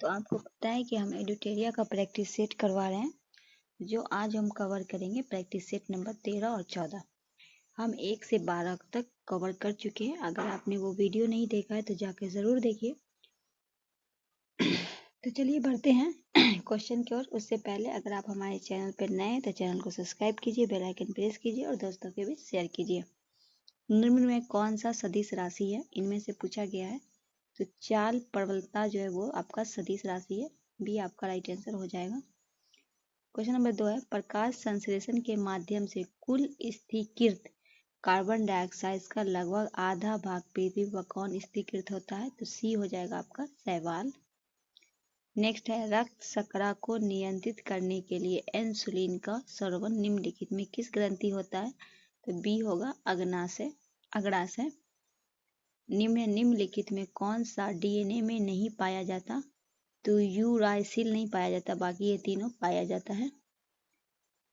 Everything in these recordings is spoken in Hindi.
तो आपको पता है कि हम एडुटेरिया का प्रैक्टिस सेट करवा रहे हैं, जो आज हम कवर करेंगे प्रैक्टिस सेट नंबर 13 और 14। हम 1 से 12 तक कवर कर चुके हैं। अगर आपने वो वीडियो नहीं देखा है तो जाकर ज़रूर देखिए। तो चलिए बढ़ते हैं क्वेश्चन की ओर। उससे पहले अगर आप हमारे चैनल पर नए हैं तो चैनल को सब्सक्राइब कीजिए, बेल आइकन प्रेस कीजिए और दोस्तों के बीच शेयर कीजिए। निम्न में कौन सा सदिश राशि है, इनमें से पूछा गया है। तो चाल प्रबलता जो है वो आपका सदिश राशि है, बी आपका राइट आंसर हो जाएगा। क्वेश्चन नंबर 2 है, प्रकाश संश्लेषण के माध्यम से कुल स्थिरीकृत कार्बन डाइऑक्साइड का लगभग आधा भाग पृथ्वी पर कौन स्थिरीकृत होता है। तो सी हो जाएगा आपका शैवाल। नेक्स्ट है, रक्त शर्करा को नियंत्रित करने के लिए इंसुलिन का स्रावन निम्नलिखित में किस ग्रंथि होता है। तो बी होगा अग्नाशय। निम्नलिखित में कौन सा डीएनए में नहीं पाया जाता। तो यूरासिल नहीं पाया जाता, बाकी ये तीनों पाया जाता है।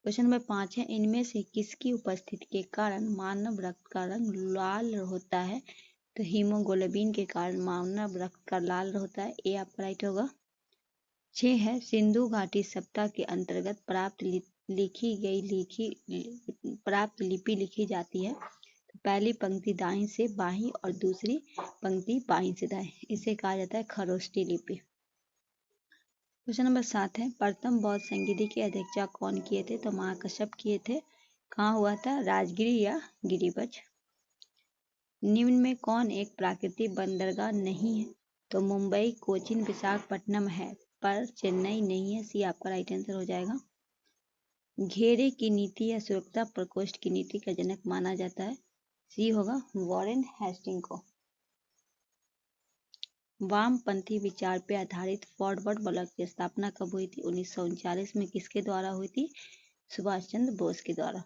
क्वेश्चन नंबर 5 है, इनमें से किसकी उपस्थिति के कारण मानव रक्त का रंग लाल होता है। तो हीमोग्लोबिन के कारण मानव रक्त का लाल होता है, ये आपका राइट होगा। 6 है, सिंधु घाटी सप्ताह के अंतर्गत प्राप्त लिपि लिखी जाती है। तो पहली पंक्ति दाईं से बाईं और दूसरी पंक्ति बाईं से दाईं, इसे कहा जाता है खरोष्टी लिपि। क्वेश्चन नंबर 7 है, प्रथम बौद्ध संगीति की अध्यक्षता कौन किए थे। तो महाकश्यप किए थे। कहाँ हुआ था, राजगिरी या गिरिब्रज। निम्न में कौन एक प्राकृतिक बंदरगाह नहीं है। तो मुंबई, कोचीन, विशाखापट्टनम है पर चेन्नई नहीं है, सी आपका राइट आंसर हो जाएगा। घेरे की नीति या सुरक्षा प्रकोष्ठ की नीति का जनक माना जाता है, सी होगा वॉरेन हेस्टिंग को। वामपंथी विचार पर आधारित फॉरवर्ड ब्लॉक की स्थापना कब हुई थी। 1939 में किसके द्वारा हुई थी। सुभाष चंद्र बोस के द्वारा।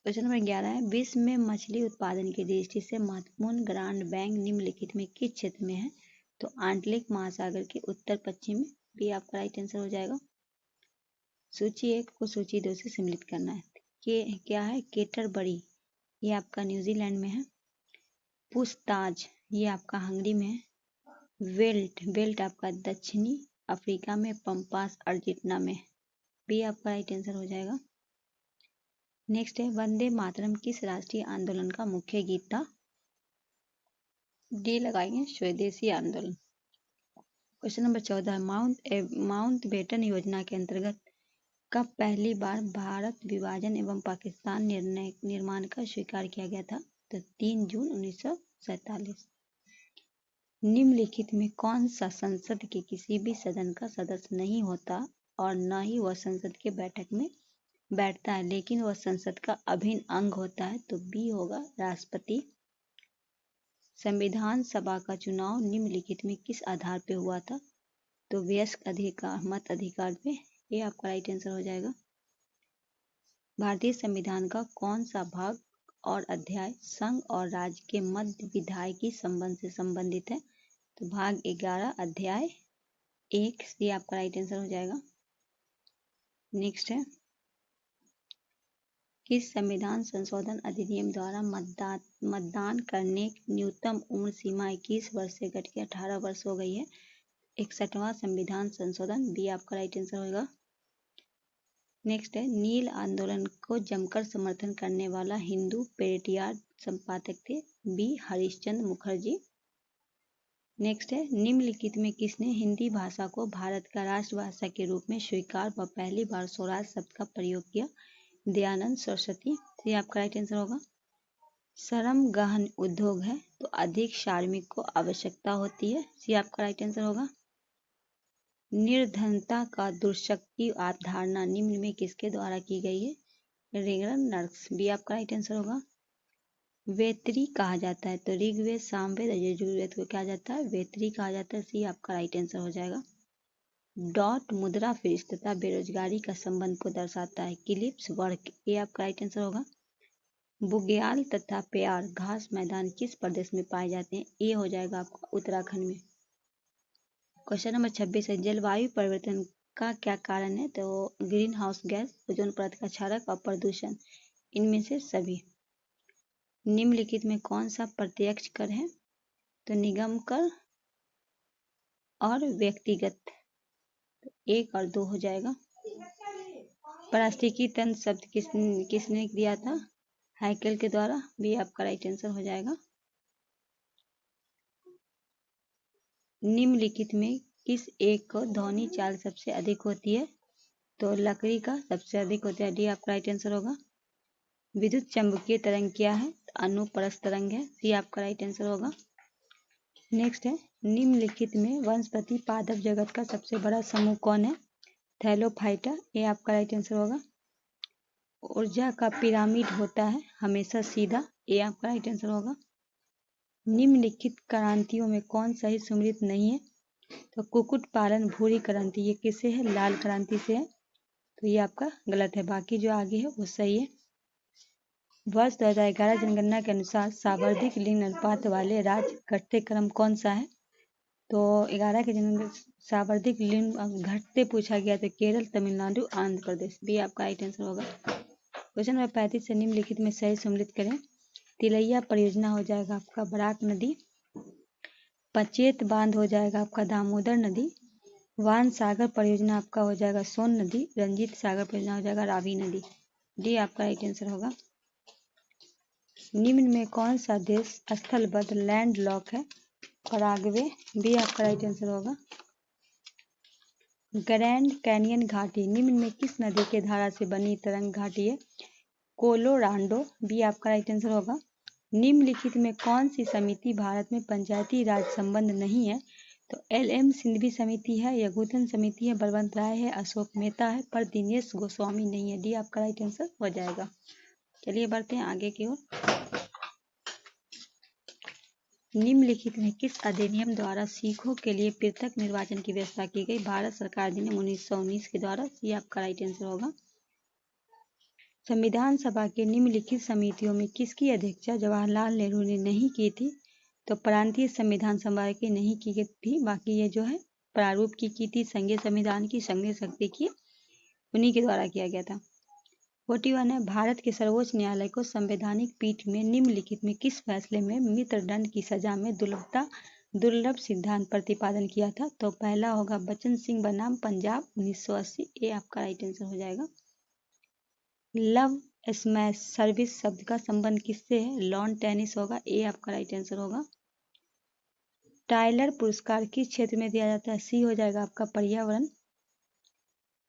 क्वेश्चन नंबर 11 है, विश्व में मछली उत्पादन की दृष्टि से महत्वपूर्ण ग्रांड बैंक निम्नलिखित में किस क्षेत्र में है। तो आंतरिक महासागर के उत्तर पश्चिम में, भी आपका राइट आंसर हो जाएगा। सूची 1 को सूची 2 से सम्मिलित करना है। क्या है, केटरबरी, ये आपका न्यूजीलैंड में है। पूछताछ, ये आपका हंगरी में है। वेल्ट आपका दक्षिणी अफ्रीका में, पंपास अर्जेंटीना में, भी आपका राइट आंसर हो जाएगा। नेक्स्ट है, वंदे मातरम किस राष्ट्रीय आंदोलन का मुख्य गीत था। डी लगाएंगे, स्वदेशी आंदोलन। क्वेश्चन नंबर 14, माउंटबेटन योजना के अंतर्गत कब पहली बार भारत विभाजन एवं पाकिस्तान निर्माण का स्वीकार किया गया था। तो 3 जून 1947। निम्नलिखित में कौन सा संसद के किसी भी सदन का सदस्य नहीं होता और न ही वह संसद के बैठक में बैठता है, लेकिन वह संसद का अभिन्न अंग होता है। तो बी होगा राष्ट्रपति। संविधान सभा का चुनाव निम्नलिखित में किस आधार पर हुआ था। तो वयस्क मत अधिकार पे, ये आपका राइट आंसर हो जाएगा। भारतीय संविधान का कौन सा भाग और अध्याय संघ और राज्य के मध्य विधायिकी संबंध से संबंधित है। तो भाग 11 अध्याय 1, ये आपका राइट आंसर हो जाएगा। नेक्स्ट है, किस संविधान संशोधन अधिनियम द्वारा मतदान करने की न्यूनतम उम्र सीमा 21 वर्ष से घटकर 18 वर्ष हो गई है। 61वां संविधान संशोधन, बी आपका राइट आंसर होगा। नेक्स्ट है, नील आंदोलन को जमकर समर्थन करने वाला हिंदू पेरिटियार संपादक थे, बी हरिश्चंद्र मुखर्जी। नेक्स्ट है, निम्नलिखित में किसने हिंदी भाषा को भारत का राष्ट्रभाषा के रूप में स्वीकार व पहली बार स्वराज शब्द का प्रयोग किया। दयानंद सरस्वती, ये आपका राइट आंसर होगा। श्रम गहन उद्योग है तो अधिक श्रमिक को आवश्यकता होती है, ये आपका राइट आंसर होगा। निर्धनता का दुष्शक्ति अवधारणा निम्न में किसके द्वारा की गई है। रेगनर्स, भी आपका राइट आंसर होगा। वेत्री कहा जाता है तो ऋग्वेद, सामवेद और यजुर्वेद को क्या जाता है, वेत्री कहा जाता है, सी आपका राइट आंसर हो जाएगा। डॉट मुद्राफीस तथा बेरोजगारी का संबंध को दर्शाता है, क्लिप्स वर्क, ये आपका राइट आंसर होगा। बुग्याल तथा प्यार घास मैदान किस प्रदेश में पाए जाते हैं, ये हो जाएगा आपका उत्तराखंड में। क्वेश्चन नंबर 26 है, जलवायु परिवर्तन का क्या कारण है। तो ग्रीन हाउस गैस, ओजोन परत का क्षरक और प्रदूषण, इनमें से सभी। निम्नलिखित में कौन सा प्रत्यक्ष कर है। तो निगम कर और व्यक्तिगत, 1 और 2 हो जाएगा। पारिस्थितिकी तंत्र शब्द किसने दिया था? हैकेल के द्वारा, भी आपका राइट आंसर हो जाएगा। निम्नलिखित में किस एक को ध्वनि चाल सबसे अधिक होती है? तो लकड़ी का सबसे अधिक होता है, डी आपका राइट आंसर होगा। विद्युत चंबकीय तरंग क्या है? अनुप्रस्थ तरंग है, सी आपका राइट आंसर होगा। नेक्स्ट है, निम्नलिखित में वनस्पति पादप जगत का सबसे बड़ा समूह कौन है? थैलोफाइटा, ये आपका राइट आंसर होगा। ऊर्जा का पिरामिड होता है हमेशा सीधा, ये आपका राइट आंसर होगा। निम्नलिखित क्रांतियों में कौन सा ही सुमेलित नहीं है? तो कुक्कुट पालन भूरी क्रांति, ये किससे है? लाल क्रांति से है, तो ये आपका गलत है, बाकी जो आगे है वो सही है। वर्ष 2011 जनगणना के अनुसार सर्वाधिक लिंग अनुपात वाले राज्य घटते क्रम कौन सा है? तो 11 के जनगणना सर्वाधिक लिंग घटते पूछा गया, तो केरल, तमिलनाडु, आंध्र प्रदेश, भी आपका राइट आंसर होगा। क्वेश्चन नंबर 35 से निम्नलिखित में सही सम्मिलित करें। तिलैया परियोजना हो जाएगा आपका बराक नदी, पचेत बांध हो जाएगा आपका दामोदर नदी, वान सागर परियोजना आपका हो जाएगा सोन नदी, रंजीत सागर परियोजना हो जाएगा रावी नदी, डी आपका राइट आंसर होगा। निम्न में कौन सा देश स्थलबद्ध लैंड लॉक है? पराग्वे, बी आपका राइट आंसर होगा। ग्रैंड कैनियन घाटी निम्न में किस नदी के धारा से बनी तरंग घाटी है? कोलोराडो, बी आपका राइट आंसर होगा। निम्नलिखित में कौन सी समिति भारत में पंचायती राज संबंध नहीं है? तो LM सिंघवी समिति है, यगुतन समिति है, बलवंत राय है, अशोक मेहता है, पर दिनेश गोस्वामी नहीं है, डी आपका राइट आंसर हो जाएगा। चलिए बढ़ते हैं आगे की ओर। निम्नलिखित में किस अधिनियम द्वारा सिखों के लिए पृथक निर्वाचन की व्यवस्था की गई? भारत सरकार अधिनियम 1919 के द्वारा, ये आपका राइट आंसर होगा। संविधान सभा के निम्नलिखित समितियों में किसकी अध्यक्षता जवाहरलाल नेहरू ने नहीं की थी? तो प्रांतीय संविधान सभा की नहीं की गई थी, बाकी ये जो है प्रारूप की थी, संघीय संविधान की, संघीय शक्ति की, उन्हीं के द्वारा किया गया था। 41 है, भारत के सर्वोच्च न्यायालय को संवैधानिक पीठ में निम्नलिखित में किस फैसले में मृत्युदंड की सजा में दुर्लभ सिद्धांत प्रतिपादन किया था? तो पहला होगा बचन सिंह बनाम पंजाब 1980, ये आपका राइट आंसर हो जाएगा। लव स्मैश सर्विस शब्द का संबंध किससे है? लॉन टेनिस होगा, ये आपका राइट आंसर होगा। टाइलर पुरस्कार किस क्षेत्र में दिया जाता है? सी हो जाएगा आपका पर्यावरण।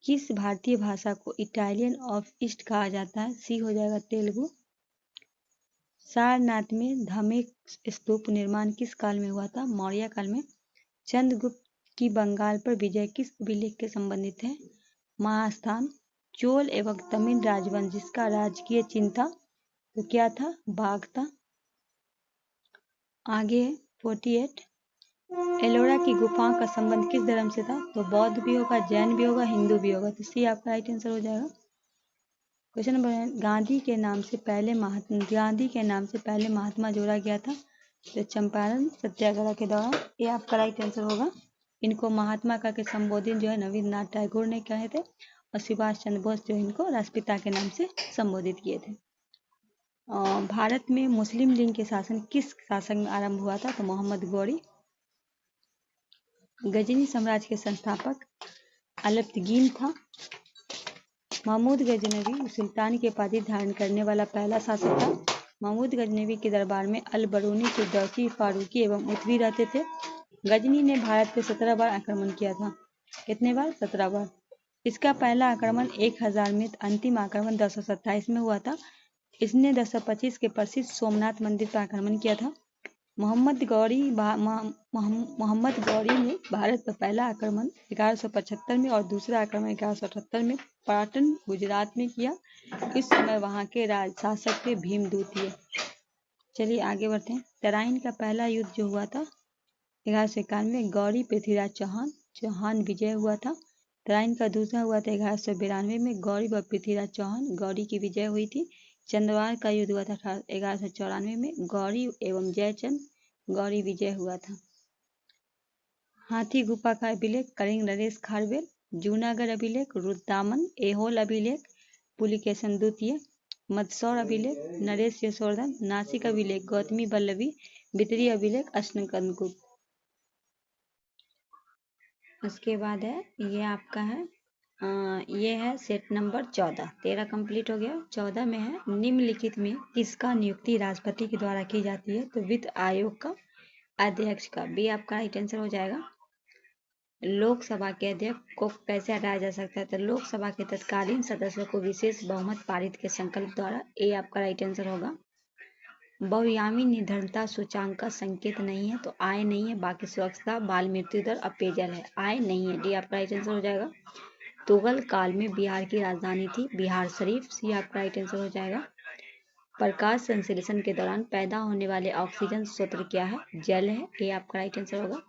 किस भारतीय भाषा को इटालियन ऑफ ईस्ट कहा जाता है? सी हो जाएगा तेलुगु। सारनाथ में धमेक स्तूप निर्माण किस काल में हुआ था? मौर्य काल में। चंद्रगुप्त की बंगाल पर विजय किस अभिलेख के संबंधित है? महास्थान। चोल एवं तमिल राजवंश जिसका राजकीय चिन्ह था, तो क्या था? बाघ था। आगे है 48, एलोरा की गुफाओं का संबंध किस धर्म से था? तो बौद्ध भी होगा, जैन भी होगा, हिंदू भी होगा, तो सी आपका राइट आंसर हो जाएगा। क्वेश्चन नंबर, गांधी के नाम से पहले महात्मा जोड़ा गया था, तो चंपारण सत्याग्रह के दौरान, ये आपका राइट आंसर होगा। इनको महात्मा का के संबोधित जो है रविन्द्रनाथ टैगोर ने कहे थे, और सुभाष चंद्र बोस जो इनको राष्ट्रपिता के नाम से संबोधित किए थे। भारत में मुस्लिम लीग के शासन किस शासक में आरंभ हुआ था? तो मोहम्मद गौरी। गजनी साम्राज्य के संस्थापक अलतगीन था। महमूद गजनवी सुल्तान की उपाधि धारण करने वाला पहला शासक था। महमूद गजनवी के दरबार में अल बरूनी, फिरदौसी, फारूकी एवं उतवी रहते थे। गजनी ने भारत पर 17 बार आक्रमण किया था। कितने बार? 17 बार। इसका पहला आक्रमण 1000 में, अंतिम आक्रमण 1027 में हुआ था। इसने 1025 के प्रसिद्ध सोमनाथ मंदिर पर आक्रमण किया था। मोहम्मद गौरी ने भारत पर पहला आक्रमण 1175 में और दूसरा आक्रमण 1178 में पाटन गुजरात में किया। इस समय वहां के शासक थे भीमदूतिया। चलिए आगे बढ़ते हैं। तराइन का पहला युद्ध जो हुआ था 1191 में, गौरी पृथ्वीराज चौहान विजय हुआ था। तराइन का दूसरा हुआ था 1192 में, गौरी व पृथ्वीराज चौहान गौरी की विजय हुई थी। चंद्रवार का युद्ध हुआ था 1194 में, गौरी एवं जयचंद गौरी विजय हुआ था। हाथी गुफा का अभिलेख कलिंग नरेश खारवेल, जूनागढ़ अभिलेख रुद्रदामन, ऐहोल अभिलेख पुलिकेशन द्वितीय, मंदसौर अभिलेख नरेश यशोवर्धन, नासिक अभिलेख गौतमी बल्लभी, बितरी अभिलेख अश्नकंद गुप्त। उसके बाद है ये आपका है ये है सेट नंबर 14। 13 कंप्लीट हो गया। 14 में है निम्नलिखित में किसका नियुक्ति राष्ट्रपति के द्वारा की जाती है? तो वित्त आयोग का अध्यक्ष का। बी आपका राइट आंसर हो जाएगा। लोकसभा के अध्यक्ष को कैसे हटाया जा सकता है? तो लोकसभा के तत्कालीन सदस्यों को विशेष बहुमत पारित के संकल्प द्वारा। ए आपका राइट आंसर होगा। बहुआयामी निर्धनता सूचांक का संकेत नहीं है, तो आय नहीं है। बाकी स्वच्छता, बाल मृत्यु दर और पेयजल है। आय नहीं है। डी आपका राइट आंसर हो जाएगा। तुगल काल में बिहार की राजधानी थी बिहार शरीफ। सी आपका राइट आंसर हो जाएगा। प्रकाश संश्लेषण के दौरान पैदा होने वाले ऑक्सीजन स्रोत क्या है? जल है। ए आपका राइट आंसर होगा।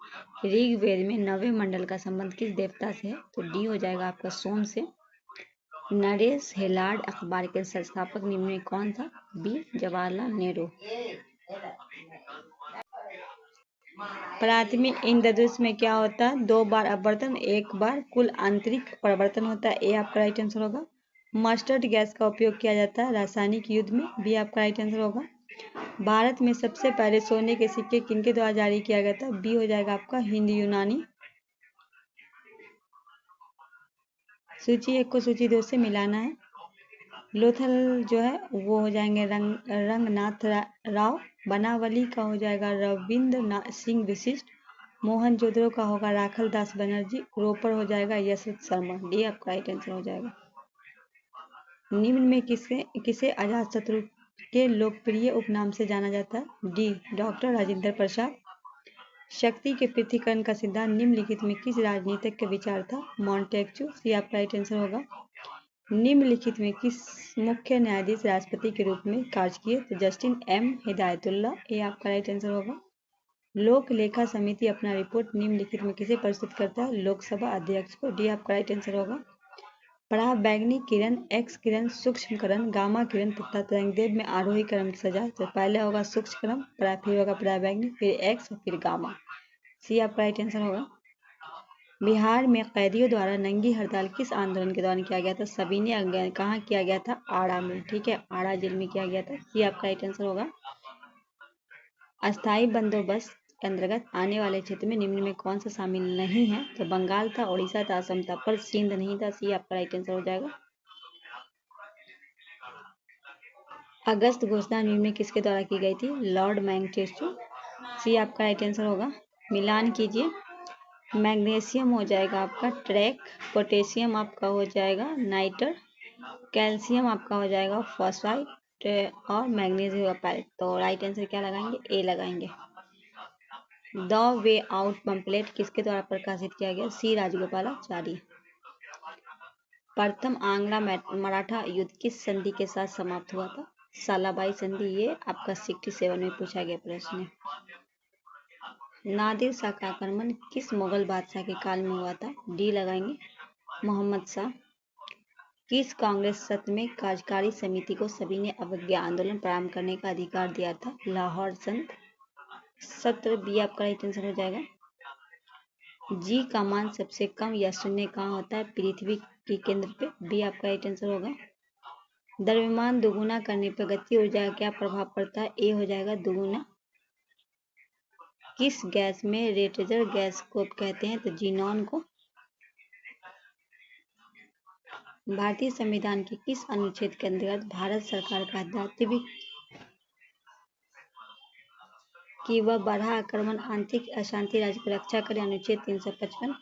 ऋग्वेद में 9वें मंडल का संबंध किस देवता से है? तो डी हो जाएगा आपका सोम से। नरेश हेलाड अखबार के संस्थापक निम्न में कौन था? बी जवाहरलाल नेहरू। प्राथमिक इंद्रधनुष में क्या होता है? 2 बार अपवर्तन, 1 बार कुल आंतरिक परिवर्तन होता है। ए आपका राइट आंसर होगा। मस्टर्ड गैस का उपयोग किया जाता है रासायनिक युद्ध में। बी आपका राइट आंसर होगा। भारत में सबसे पहले सोने के सिक्के किनके द्वारा जारी किया गया था? बी हो जाएगा आपका हिंद यूनानी। सूची 1 को सूची 2 से मिलाना है। लोथल जो है वो हो जाएंगे रंगनाथ राव। बनावली का हो जाएगा रविंद्र सिंह विशिष्ट। मोहनजोदड़ो का होगा राखल दास बनर्जी। रोपड़ हो जाएगा यशवंत शर्मा। डी आपका राइट आंसर हो जाएगा। निम्न में किसे अजातशत्रु के लोकप्रिय उपनाम से जाना जाता है? D doctor Rajendra Prasad. शक्ति के पृथ्वीकरण का सिद्धांत निम्नलिखित में किस राजनीतिक का विचार था? मॉन्टेक्चू। सी आपका राइट आंसर होगा। निम्नलिखित में किस मुख्य न्यायाधीश राष्ट्रपति के रूप में कार्य किए? तो जस्टिन एम हिदायतुल्ला। ए आपका राइट आंसर होगा। लोक लेखा समिति अपना रिपोर्ट निम्नलिखित में किसे प्रस्तुत करता है? लोकसभा अध्यक्ष को। डी आपका राइट आंसर होगा। पराबैंगनी किरण, एक्स किरण, सूक्ष्म किरण, गामा किरण तथा तरंगदैर्घ्य में आरोही क्रम की सजा। तो पहले होगा सूक्ष्म किरण, फिर होगा पराबैंगनी, फिर एक्स और फिर गामा। सी आपका राइट आंसर होगा। बिहार में कैदियों द्वारा नंगी हड़ताल किस आंदोलन के दौरान किया गया था? सविनय कहाँ किया गया था? आड़ा में। ठीक है, आड़ा जेल में किया गया था। सी आपका राइट आंसर होगा। अस्थायी बंदोबस्त के अंतर्गत आने वाले क्षेत्र में निम्न में कौन सा शामिल नहीं है? तो बंगाल था, उड़ीसा था, असम था, पर सिंध नहीं था। सी आपका राइट आंसर हो जाएगा। अगस्त घोषणा निम्न में किसके द्वारा की गई थी? लॉर्ड मैंगटेस्चू। सी आपका राइट आंसर होगा। मिलान कीजिए। मैग्नीशियम हो जाएगा आपका ट्रैक, पोटेशियम आपका हो जाएगा नाइटर, कैल्शियम आपका हो जाएगा फॉस्फाइड और मैग्नीशियम होगा पैरेट। तो राइट आंसर क्या लगाएंगे? ए लगाएंगे। द वे आउट पंपलेट किसके द्वारा प्रकाशित किया गया? सी राजगोपालाचारी। प्रथम आंग्ला मराठा युद्ध किस संधि के साथ समाप्त हुआ था? सालाबाई संधि। ये आपका 67 में पूछा गया प्रश्न है। नादिर शाह का आक्रमण किस मुगल बादशाह के काल में हुआ था? डी लगाएंगे, मोहम्मद शाह। किस कांग्रेस सत्र में कार्यकारी समिति को सविनय अवज्ञा आंदोलन प्रारंभ करने का अधिकार दिया था? लाहौर संत सत्र। बी आपका राइट आंसर हो जाएगा। जी का मान सबसे कम या शून्य कहाँ होता है? पृथ्वी के केंद्र पे। बी आपका राइट आंसर होगा। द्रव्यमान दोगुना करने पर गतिज ऊर्जा का क्या प्रभाव पड़ता है? ए हो जाएगा दोगुना। किस गैस में रेटेजर गैस को कहते हैं? तो जीनॉन को। भारतीय संविधान के किस अनुच्छेद के अंतर्गत भारत सरकार का दायित्व कि वह बढ़ा आक्रमण आंतरिक अशांति राज्य की रक्षा करे? अनुच्छेद 355।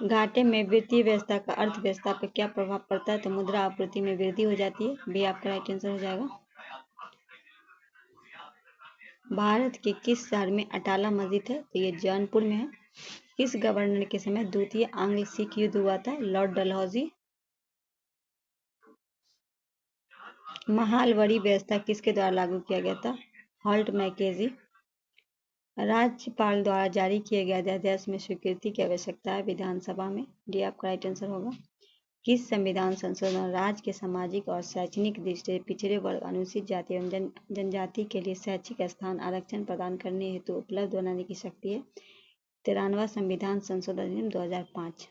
घाटे में वित्तीय व्यवस्था का अर्थव्यवस्था पर क्या प्रभाव पड़ता है? तो मुद्रा आपूर्ति में वृद्धि हो जाती है। बी आपका राइट आंसर हो जाएगा। भारत के किस शहर में अटाला मस्जिद है? तो ये जौनपुर में है। किस गवर्नर के समय द्वितीय आंग्ल सिख युद्ध हुआ था? लॉर्ड डलहौजी। महालवरी व्यवस्था किसके द्वारा लागू किया गया था? हॉल्ट मैकेजी। राज्यपाल द्वारा जारी किए गए अध्यादेश में स्वीकृति की आवश्यकता है विधानसभा में। डी आपका राइट आंसर होगा। किस संविधान संशोधन राज्य के सामाजिक और शैक्षणिक दृष्टि से पिछड़े वर्ग, अनुसूचित जाति एवं जनजाति के लिए शैक्षिक स्थान आरक्षण प्रदान करने हेतु उपलब्ध बनाने की शक्ति है? 93वां संविधान संशोधन अधिनियम 2005।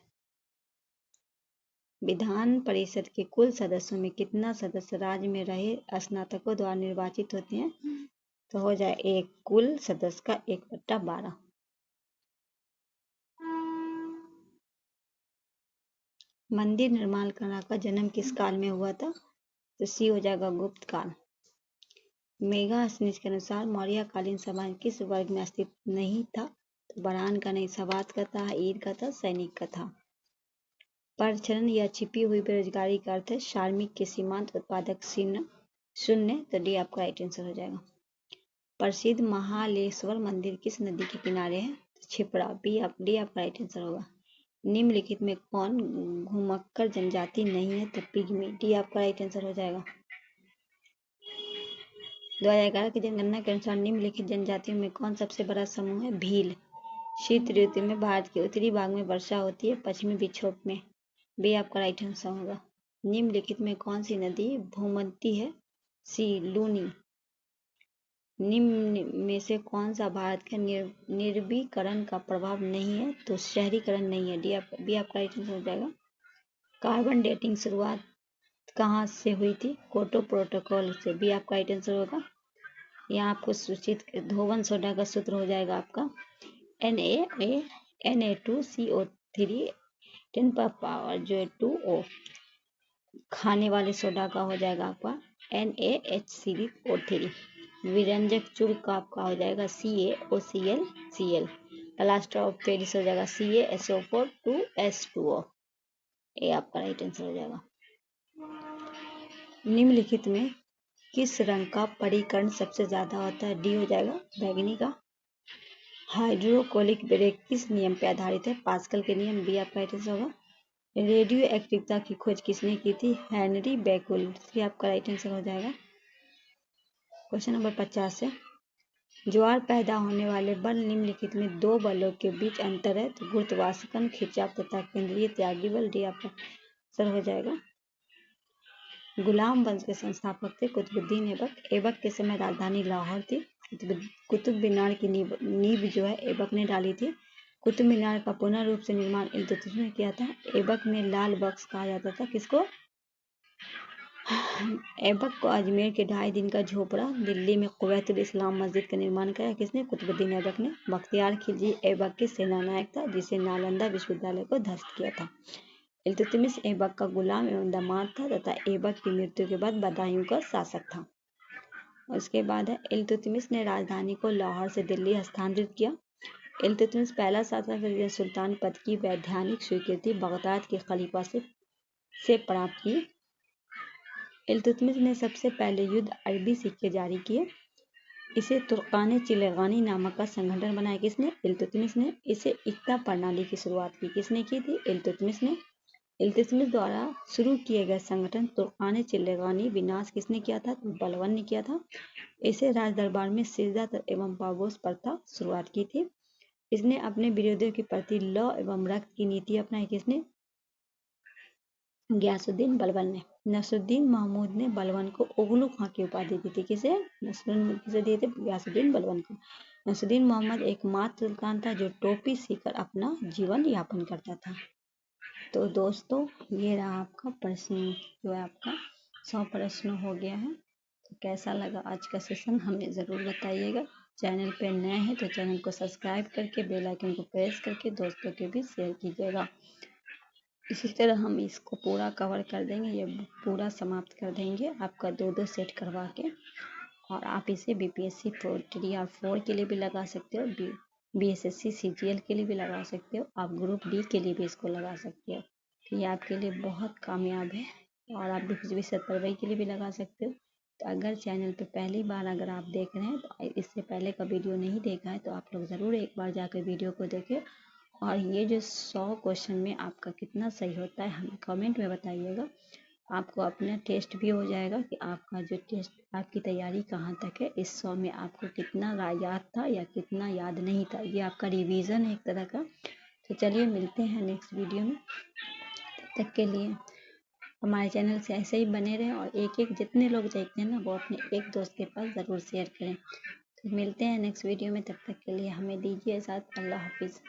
विधान परिषद के कुल सदस्यों में कितना सदस्य राज्य में रहे स्नातकों द्वारा निर्वाचित होते हैं? तो हो जाए एक कुल सदस्य का 1/12। मंदिर निर्माण कला का जन्म किस काल में हुआ था? तो सी हो जाएगा गुप्त काल। मेगा स्निच के अनुसार मौर्यकालीन समाज किस वर्ग में अस्तित्व नहीं था? तो बरान का नहीं, सवात का था, ईर का था, सैनिक का था। परचलन या छिपी हुई बेरोजगारी का अर्थ है शार्मिक के सीमांत उत्पादक शून्य। तो डी आपका राइट आंसर हो जाएगा। प्रसिद्ध महालेश्वर मंदिर किस नदी के किनारे है? तो छिपरा। डी आपका राइट आंसर होगा। निम्नलिखित में कौन घुमक्कड़ जनजाति नहीं है? तो पिग्मी। डी आपका राइट आंसर हो जाएगा। 2011 की जनगणना के अनुसार निम्नलिखित जनजातियों में कौन सबसे बड़ा समूह है? भील। शीत ऋतु में भारत के उत्तरी भाग में वर्षा होती है, पश्चिमी विक्षोभ में। बी आपका राइट आंसर होगा। निम्नलिखित में कौन सी नदी भूमध्य है? सी लूनी। निम्न में से कौन सा भारत के निर्वीकरण का प्रभाव नहीं है? तो शहरीकरण नहीं है। बी आपका राइट आंसर हो जाएगा। कार्बन डेटिंग शुरुआत कहाँ से हुई थी? क्योटो प्रोटोकॉल से। बी आपका राइट आंसर होगा। यहाँ आपको सूचित धोवन सोडा का सूत्र हो जाएगा आपका Na2CO3 10 पर पावर जो है 2O। खाने वाले सोडा का हो जाएगा आपका NaHCl। विरंजक चूड़ का आपका हो जाएगा CaOClCl। प्लास्टर ऑफ पेरिस हो जाएगा CaSO4 2S2O। ये आपका राइट आंसर हो जाएगा। निम्नलिखित में किस रंग का परीकरण सबसे ज्यादा होता है? डी हो जाएगा बैगनी का। हाइड्रोक्लोरिक ब्रेक किस नियम पर आधारित है? पास्कल के नियम। बी आपका राइट आंसर होगा। रेडियो एक्टिवता की खोज किसने की थी? हेनरी बेकुल। सी आपका राइट आंसर हो जाएगा। क्वेश्चन नंबर 50 है, ज्वार पैदा होने वाले बल निम्नलिखित में दो बलों के बीच अंतर है? तो गुरुत्वाकर्षण, खिंचाव तथा केंद्रीय त्यागी बल। डी आपका आंसर हो जाएगा। गुलाम वंश के संस्थापक थे कुतुबुद्दीन ऐबक। ऐबक के समय राजधानी लाहौर थी। कुतुब मीनार की नींव जो है ऐबक ने डाली थी। कुतुब मीनार का पूर्ण रूप से निर्माण इल्तुतमिश ने किया था। ऐबक में लाल बक्स कहा जाता था किसको? ऐबक को अजमेर के 2.5 दिन का झोपड़ा, दिल्ली में कुवैतुल इस्लाम मस्जिद का निर्माण कराया किसने? कुतुबुद्दीन ऐबक ने। बख्तियार खिलजी ऐबक के सेनानायक था जिसे नालंदा विश्वविद्यालय को ध्वस्त किया था। इल्तुतमिश ऐबक का गुलाम एवं दामाद था तथा ऐबक की मृत्यु के बाद बदायूं का शासक था। उसके बाद है इल्तुतमिश ने राजधानी को लाहौर से दिल्ली हस्तांतरित किया। इल्तुतमिश पहला शासक जिसने सुल्तान पद की वैधानिक स्वीकृति बगदाद के खलीफा से प्राप्त की। इल्तुतमिश ने सबसे पहले युद्ध अरबी सिक्के जारी किए। इसे तुर्कान चिलगानी नामक का संगठन बनाया किसने? इल्तुतमिश ने। इसे इक्ता प्रणाली की शुरुआत की किसने की थी? इल्तुतमिश ने। इल्तुतमिश द्वारा शुरू किए गए संगठन तुर्कान चिलगानी विनाश किसने किया था? बलबन ने किया था। इसे राज दरबार में सिजदा एवं पागोश प्रथा शुरुआत की थी। इसने अपने विरोधियों के प्रति लौ एवं रक्त की नीति अपनाई किसने? गयासुद्दीन बलबन ने। नसरुद्दीन महमूद ने बलबन को ओगलू खां की उपाधि दी थी। किसे? नसरुद्दीन किसे दिए थे? गयासुद्दीन बलबन को। नसरुद्दीन मोहम्मद एकमात्र सुल्तान था जो टोपी सीकर अपना जीवन यापन करता था। तो दोस्तों ये रहा आपका प्रश्न जो है आपका 100 प्रश्न हो गया है। तो कैसा लगा आज का सेशन हमें ज़रूर बताइएगा। चैनल पे नए हैं तो चैनल को सब्सक्राइब करके बेल आइकन को प्रेस करके दोस्तों के भी शेयर कीजिएगा। इसी तरह हम इसको पूरा कवर कर देंगे, ये पूरा समाप्त कर देंगे आपका 2-2 सेट करवा के। और आप इसे BPSC 3 और 4 के लिए भी लगा सकते हो, BSSC CGL के लिए भी लगा सकते हो, आप ग्रुप D के लिए भी इसको लगा सकते हो। तो ये आपके लिए बहुत कामयाब है। और आप दूसरी 70 के लिए भी लगा सकते हो। तो अगर चैनल पे पहली बार अगर आप देख रहे हैं तो इससे पहले का वीडियो नहीं देखा है तो आप लोग ज़रूर एक बार जाकर वीडियो को देखें। और ये जो 100 क्वेश्चन में आपका कितना सही होता है हमें कमेंट में बताइएगा। आपको अपना टेस्ट भी हो जाएगा कि आपका जो टेस्ट आपकी तैयारी कहाँ तक है, इस 100 में आपको कितना याद था या कितना याद नहीं था। ये आपका रिवीजन है एक तरह का। तो चलिए मिलते हैं नेक्स्ट वीडियो में। तब तक के लिए हमारे चैनल से ऐसे ही बने रहें और एक जितने लोग देखते हैं ना वो अपने एक दोस्त के पास ज़रूर शेयर करें। तो मिलते हैं नेक्स्ट वीडियो में, तब तक के लिए हमें दीजिए साथ। अल्लाह हाफिज़।